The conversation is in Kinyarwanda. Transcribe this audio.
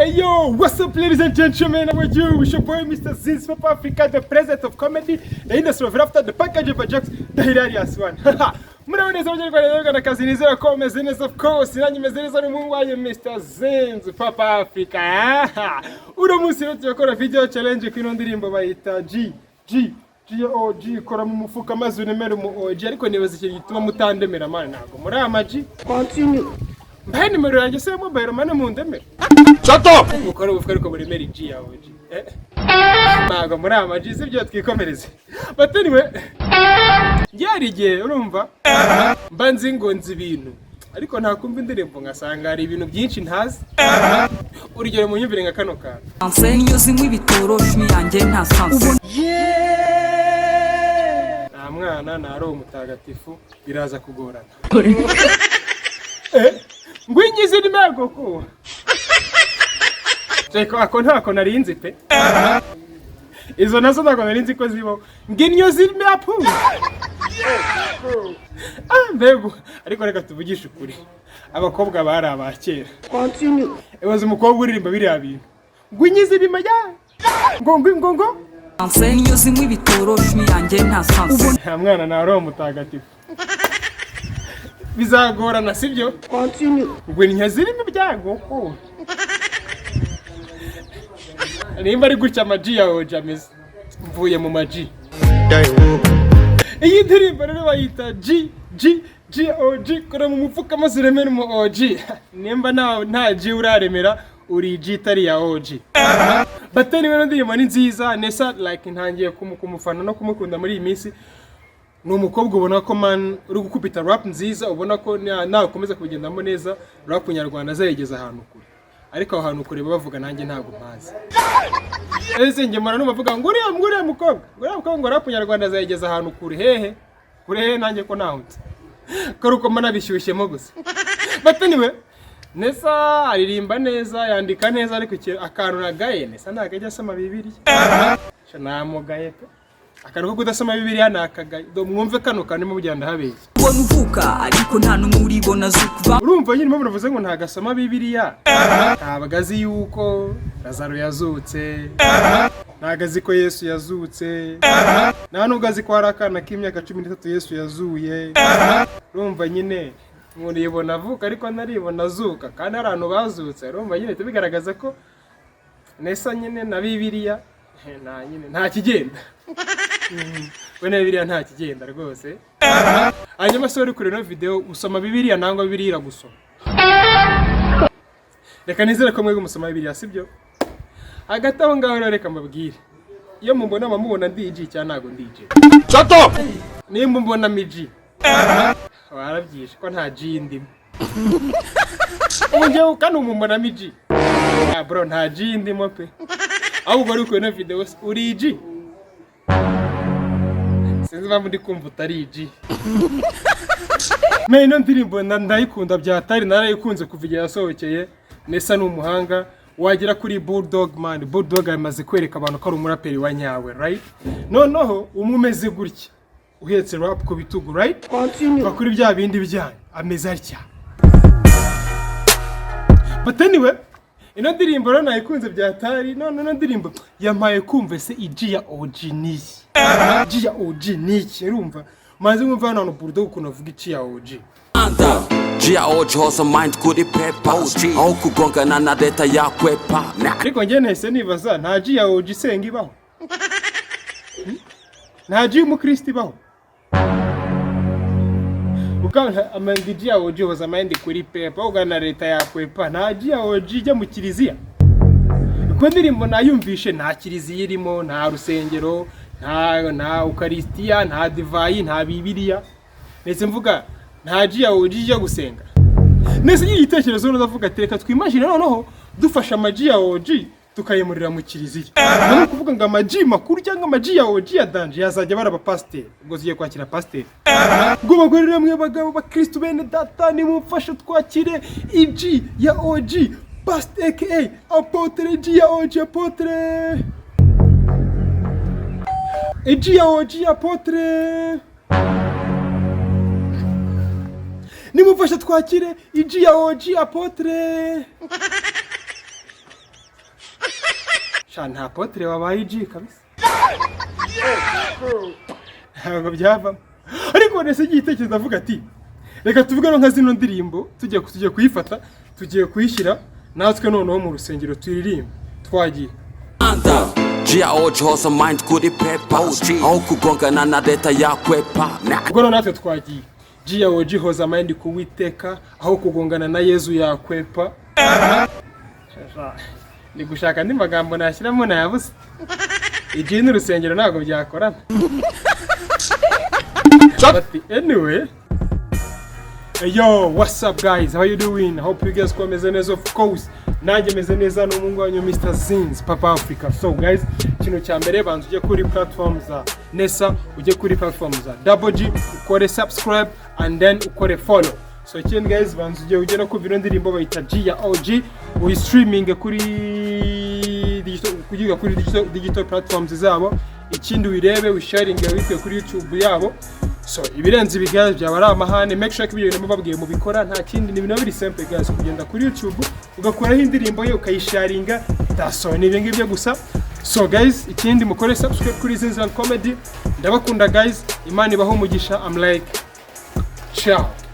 Hey yo, what's up ladies and gentlemen, how are you? It's your boy Mr. Zinzi Papa Africa, the president of comedy, the industry of laughter, the package of jokes, the hilarious one. Mnaoneza mwenye na kazi nizera kwa mezeneza of course, nanyi mezeneza ni mungu wanyu Mr. Zinzi Papa Africa. Uno musi roti yakora video challenge kino ndirimbo bayita G G kora mu mufuka maze unemere mu OG ariko nibaza ikintu gituma mutandemera mane nago muri amaji. Continue. Mbaye nimero yanjye se mobile mane mu ndemere. Chato! Ukora ubufuka ariko muri meri G ya OG. Nago muri amaji sibyo twikomereze. But anyway, yarige urumva mbanzi ngo nzi ibintu ariko nta kumva indirimbo ngasanga hari ibintu byinshi ntazi. Urugero mu nyumvire nka kano ka Ansenyozi mw'ibitoroshye yanjye nta sanse. Mwana na aro mutagatifu biraza kugorana. Ngwinyize nimego ko. Cheko ako ntako narinzi pe. Izo nazo ntako narinzi ko zibo. Nginyo zirime apu. Mbego ariko reka tuvugisha ukuri. Abakobwa bari abakera. Continue. Ebaze umukobwa uririmba biri abintu. Ngwinyize nimaya. Ngo. Ansenyozi mw'ibitoroshye yanjye nta sanse. Mwana na aro mutagatifu. Bizagorana sibyo? Continue. Ngwinyo zirime byago ko. Nimba ari gutya amaji yawe jameze mvuye mu maji. Iyi ndirimbo rero bayita G kora mu mufuka maze uremere mu OG. Nimba nta G uraremera uri G tari ya OG. Batani rero ndirimbo ni nziza. Nessa like ntangiye kumufana no kumukunda muri iyi minsi. Ni umukobwa ubona ko man uri gukupita rap nziza, ubona ko nakomeza kubigendamo neza rap nyarwanda azayigeza ahantu kure. Ariko aho hantu kure bavuga nanjye ntago mpazi. Ese nge mara nubavuga ngo uriya mukobwa ngo rap nyarwanda azayigeza ahantu kure hehe nanjye ko nahutse. Karuko mana bishyushyemo gusa. Bataniwe Nessa aririmba neza, yandika neza ariko akantu nagaye Nessa nagajya asoma Bibiliya. Namugaye pe. Akaruko kudasoma Bibiliya nakagaye. Do mwumve kano kanimo mugenda habeye. Ubona uvuka ariko nta numuri bona zukuva. Urumva nyine bavuze ngo ntagasoma Bibiliya. Ntabagazi yuko Lazaro yazutse. Nagazi ko Yesu yazutse. Nta nugazi ko hari akana k'imyaka 13 Yesu yazuye. Urumva nyine umuntu yibona avuka ariko naribona azuka kandi abantu bazutse. Urumva nyine tubigaragaza ko Nessa nyine na Bibiliya nta kigenda. Wena Bibiliya nta kigenda rwose. Hanyuma se uri kure no video usoma Bibiliya nangwa Bibiliya iragusoma. Reka nizere ko mwego musoma Bibiliya sibyo? Hagati aho ngaho reka mbabwire. Iyo mumbona mubona ndiji cyane nago ndije. Chato! Nimba mbona miji. Warabyishe ko nta G ndimo. Unje ukanu mumbona miji. Bro nta G ndimo pe. Aho bari kure no video uri G. Sinzi bamwe ndi kumva utari G. Meno ndirimbo ndayikunda byatari narayikunze kuvigira yasohokeye. Nessa n'umuhanga wagira kuri Bulldogg man. Bulldogg amaze kwereka abantu ko ari umuraperi wa nyawe, right? Noneho umumeze gutya. Uhetse rap ku bitugu, right? Continue. Bakuri bya bindi bijyanye ameze atya. But anyway, ino ndirimbo rero nayikunze byatari. None ndirimbo yamaye kumve se iji ya OG ni. Iji ya OG ni urumva? Maze mwumva hano Bulldogg ukuntu avuga iji ya OG. G ya OG hosa mind kuri paper. Aho kugongana na leta ya kwepa. Ariko njye nese nibaza nta G ya OG senga ibaho. Nta G umukristo ibaho. Ukanga amandi G ya OG hosa mind kuri paper ugana leta ya kwepa. Nta G ya OG ijya mu kiliziya. Uko ndirimbo nayumvishe nta kiliziya irimo, nta rusengero, nta ukaristiya, nta divayi, nta Bibiliya. Nese mvuga nta G ya OG ijya gusenga. Nese igitekerezo ndavuga tereka twimagine noneho dufasha amaji ya OG tukayemurira mu kiliziya. None kuvuga ngo amaji makuru cyangwa amaji ya OG ya danje yazajya baraba pasteur. Ubwo ziye kwakira pasteur. Ngo bagore namwe bagabo bakristo bene data ni mumfasha twakire iji ya OG pasteur aka apotre G ya OG apotre. Iji ya OG apotre. Nimufasha twakire iji ya OG apotre. Cha nta potre wabaye G kabisa. Ntabwo byava. Ariko Nessa Gee igitekerezo avuga ati reka tuvuge no nka zino ndirimbo tujye kuyifata tugiye kuyishyira natwe noneho mu rusengero turirimba twagiye. G.O.G hoza mind kuri paper aho kugongana na leta yakwepa. Ubwo no natwe twagiye. G.O.G hoza mind kuwiteka aho kugongana na Yezu yakwepa. Ni gushaka andi magambo nashyiramo nayabuze. Igihe n'urusengero ntabwo byakorana. Anyway, hey yo, what's up guys? How you doing? I hope you guys komeze neza, of course. Nanjye meze neza n'umungu wanyu Mr. Zinzi Papa Africa. So guys, kino cyambere bantu uje kuri platform za Nessa, uje kuri platform za Og, ukore subscribe and then ukore follow. So ikindi guys bantu uje no kumva indirimbo bayita G.O.G, uyi streaming kuri digital platforms zabo. Ikindi wirebe wisharing witwe kuri YouTube yabo. So ibirenze ibigazi byaba ari amahane. Make sure ko ibyo babwiye mu bikora nta kindi ni bintu biri simple guys, kugenda kuri YouTube ugakoraho indirimbo yo ukayisharinga daso ni ibingi byo gusa. So guys, ikindi mukore subscribe kuri Zinzi Comedy. Ndabakunda guys, Imana ibaho umugisha. I'm like ciao.